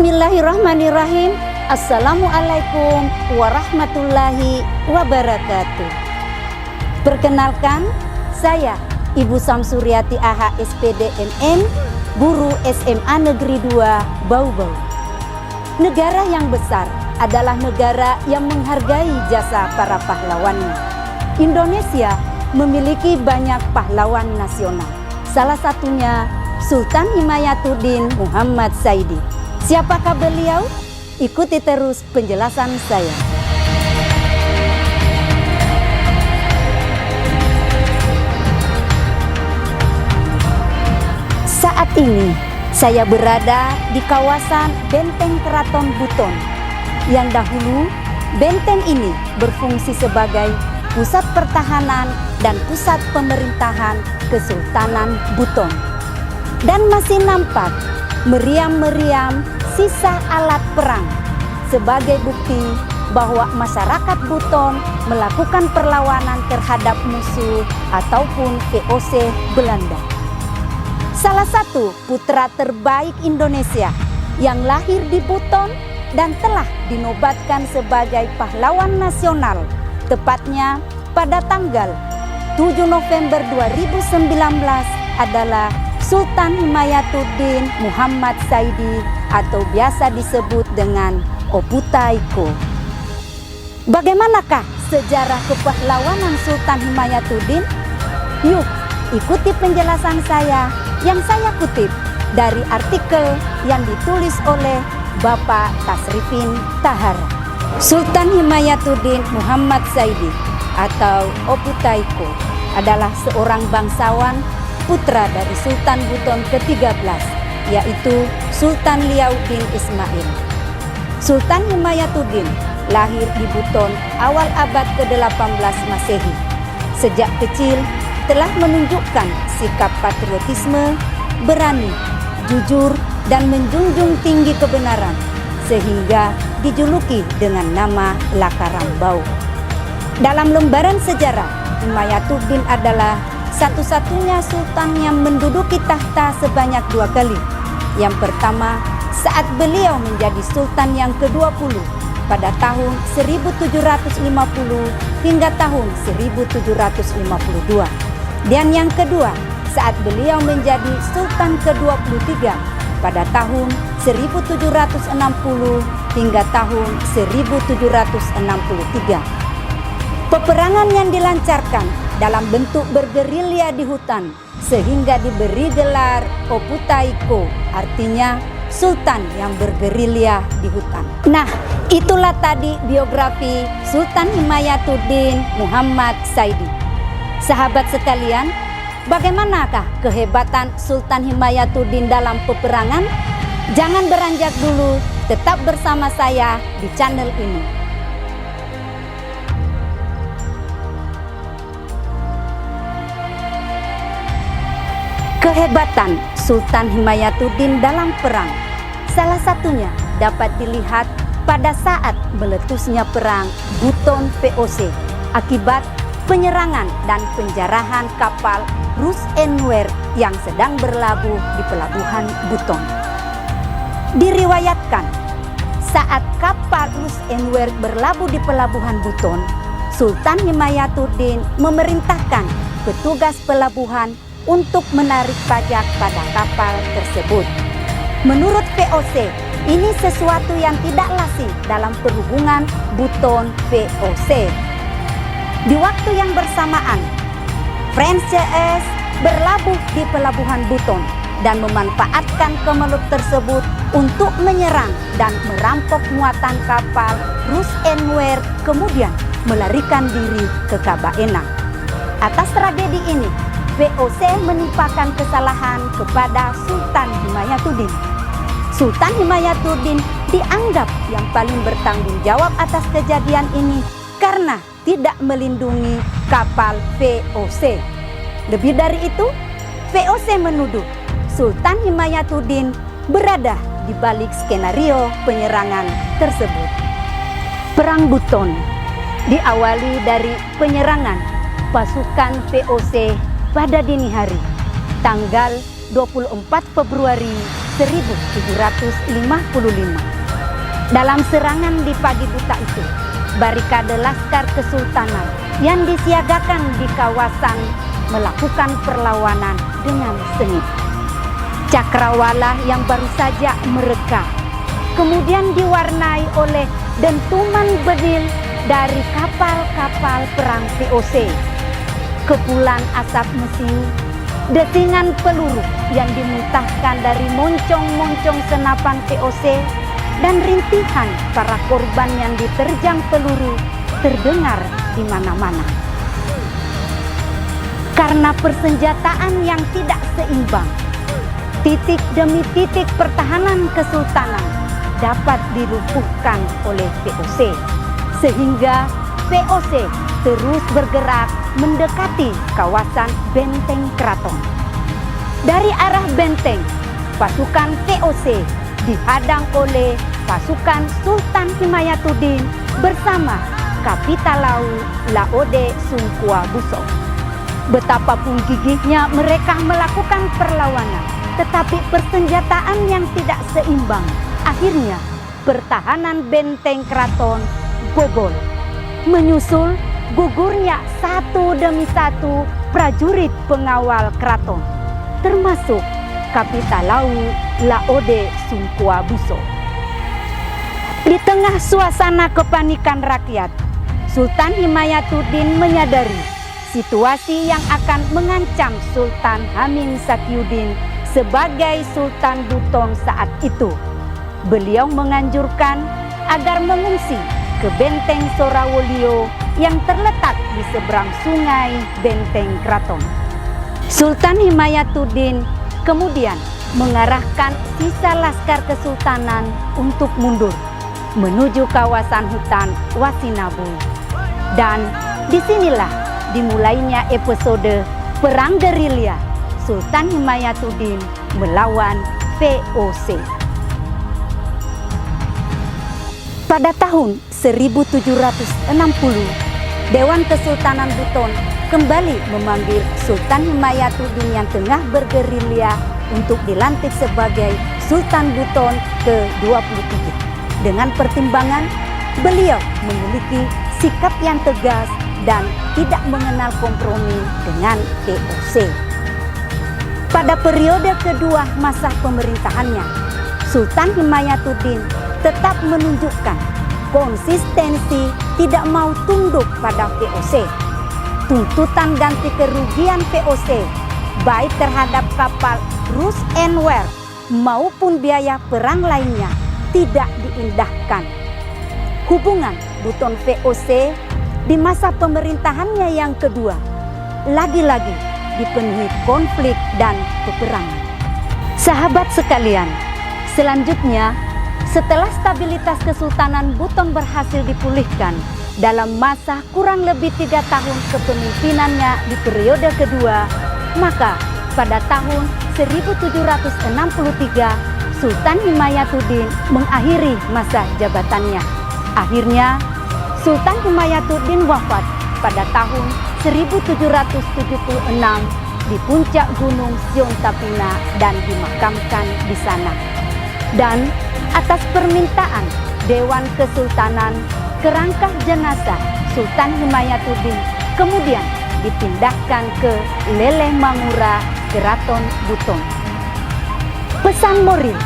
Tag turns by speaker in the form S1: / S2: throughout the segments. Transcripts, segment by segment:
S1: Bismillahirrahmanirrahim. Assalamualaikum warahmatullahi wabarakatuh. Perkenalkan, saya Ibu Samsuriati AH SPD MM, guru SMA Negeri 2 Bau-Bau. Negara yang besar adalah negara yang menghargai jasa para pahlawannya. Indonesia memiliki banyak pahlawan nasional. Salah satunya Sultan Himayatuddin Muhammad Saidi. Siapakah beliau? Ikuti terus penjelasan saya. Saat ini saya berada di kawasan Benteng Keraton Buton, yang dahulu benteng ini berfungsi sebagai pusat pertahanan dan pusat pemerintahan Kesultanan Buton. Dan masih nampak meriam-meriam sisa alat perang sebagai bukti bahwa masyarakat Buton melakukan perlawanan terhadap musuh ataupun VOC Belanda. Salah satu putra terbaik Indonesia yang lahir di Buton dan telah dinobatkan sebagai pahlawan nasional, tepatnya pada tanggal 7 November 2019 adalah Sultan Himayatuddin Muhammad Saidi atau biasa disebut dengan Opu Taiko. Bagaimanakah sejarah kepahlawanan Sultan Himayatuddin? Yuk, ikuti penjelasan saya yang saya kutip dari artikel yang ditulis oleh Bapak Tasrifin Tahara. Sultan Himayatuddin Muhammad Saidi atau Opu Taiko adalah seorang bangsawan putra dari Sultan Buton ke-13, yaitu Sultan Liau bin Ismail. Sultan Himayatuddin lahir di Buton awal abad ke-18 Masehi. Sejak kecil telah menunjukkan sikap patriotisme, berani, jujur, dan menjunjung tinggi kebenaran, sehingga dijuluki dengan nama Lakarambau. Dalam lembaran sejarah, Himayatuddin adalah satu-satunya sultan yang menduduki tahta sebanyak 2 kali. Yang pertama, saat beliau menjadi sultan yang ke-20 pada tahun 1750 hingga tahun 1752. Dan yang kedua, saat beliau menjadi sultan ke-23 pada tahun 1760 hingga tahun 1763. Peperangan yang dilancarkan dalam bentuk bergerilya di hutan sehingga diberi gelar Opu Taiko, artinya sultan yang bergerilya di hutan. Nah, itulah tadi biografi Sultan Himayatuddin Muhammad Saidi. Sahabat sekalian, bagaimanakah kehebatan Sultan Himayatuddin dalam peperangan? Jangan beranjak dulu, tetap bersama saya di channel ini. Kehebatan Sultan Himayatuddin dalam perang salah satunya dapat dilihat pada saat meletusnya perang Buton VOC akibat penyerangan dan penjarahan kapal Rus Enwer yang sedang berlabuh di pelabuhan Buton. Diriwayatkan saat kapal Rus Enwer berlabuh di pelabuhan Buton, Sultan Himayatuddin memerintahkan petugas pelabuhan untuk menarik pajak pada kapal tersebut. Menurut VOC, ini sesuatu yang tidak lazim dalam perhubungan Buton VOC. Di waktu yang bersamaan, French CS berlabuh di pelabuhan Buton dan memanfaatkan kemelut tersebut untuk menyerang dan merampok muatan kapal Rus Enwer, kemudian melarikan diri ke Kabaena. Atas tragedi ini, VOC menimpakan kesalahan kepada Sultan Himayatuddin. Sultan Himayatuddin dianggap yang paling bertanggung jawab atas kejadian ini karena tidak melindungi kapal VOC. Lebih dari itu, VOC menuduh Sultan Himayatuddin berada di balik skenario penyerangan tersebut. Perang Buton diawali dari penyerangan pasukan VOC pada dini hari, tanggal 24 Februari 1755. Dalam serangan di pagi buta itu, barikade Laskar Kesultanan yang disiagakan di kawasan melakukan perlawanan dengan sengit. Cakrawala yang baru saja mereka kemudian diwarnai oleh dentuman bedil dari kapal-kapal perang VOC, kepulan asap mesiu, desingan peluru yang dimuntahkan dari moncong-moncong senapan VOC, dan rintihan para korban yang diterjang peluru terdengar di mana-mana. Karena persenjataan yang tidak seimbang, titik demi titik pertahanan kesultanan dapat dilumpuhkan oleh VOC, sehingga VOC terus bergerak mendekati kawasan benteng keraton. Dari arah benteng, pasukan VOC dihadang oleh pasukan Sultan Himayatuddin bersama Kapitalau Laode Sungkuabuso. Betapapun gigihnya mereka melakukan perlawanan, tetapi persenjataan yang tidak seimbang, akhirnya pertahanan benteng keraton bobol. Menyusul gugurnya satu demi satu prajurit pengawal keraton, termasuk Kapitalau Laode Sungkuabuso. Di tengah suasana kepanikan rakyat, Sultan Himayatuddin menyadari situasi yang akan mengancam Sultan Hamid Sakyuddin sebagai Sultan Buton saat itu. Beliau menganjurkan agar mengungsi ke benteng Sorawolio yang terletak di seberang sungai benteng keraton. Sultan Himayatuddin kemudian mengarahkan sisa laskar kesultanan untuk mundur menuju kawasan hutan Wasinabui. Dan disinilah dimulainya episode perang gerilya Sultan Himayatuddin melawan VOC. Pada tahun 1760, Dewan Kesultanan Buton kembali memanggil Sultan Himayatuddin yang tengah bergerilya untuk dilantik sebagai Sultan Buton ke-23. Dengan pertimbangan beliau memiliki sikap yang tegas dan tidak mengenal kompromi dengan VOC. Pada periode kedua masa pemerintahannya, Sultan Himayatuddin tetap menunjukkan konsistensi tidak mau tunduk pada VOC. Tuntutan ganti kerugian VOC baik terhadap kapal Rus and Wehr maupun biaya perang lainnya tidak diindahkan. Hubungan Buton VOC di masa pemerintahannya yang kedua lagi-lagi dipenuhi konflik dan peperangan. Sahabat sekalian, selanjutnya setelah stabilitas Kesultanan Buton berhasil dipulihkan dalam masa kurang lebih 3 tahun kepemimpinannya di periode kedua, maka pada tahun 1763 Sultan Himayatuddin mengakhiri masa jabatannya. Akhirnya Sultan Himayatuddin wafat pada tahun 1776 di puncak Gunung Siontapina dan dimakamkan di sana. Dan atas permintaan Dewan Kesultanan, kerangka jenazah Sultan Himayatuddin kemudian dipindahkan ke Leleh Mangura, Keraton Buton. Pesan moral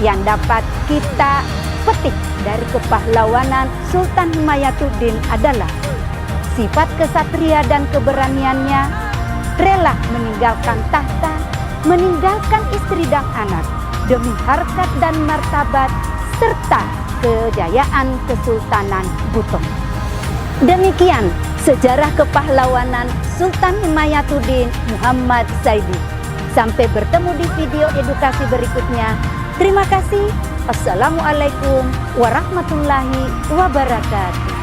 S1: yang dapat kita petik dari kepahlawanan Sultan Himayatuddin adalah sifat kesatria dan keberaniannya, rela meninggalkan tahta, meninggalkan istri dan anak demi harkat dan martabat serta kejayaan Kesultanan Buton. Demikian sejarah kepahlawanan Sultan Himayatuddin Muhammad Saidi. Sampai bertemu di video edukasi berikutnya. Terima kasih. Assalamualaikum warahmatullahi wabarakatuh.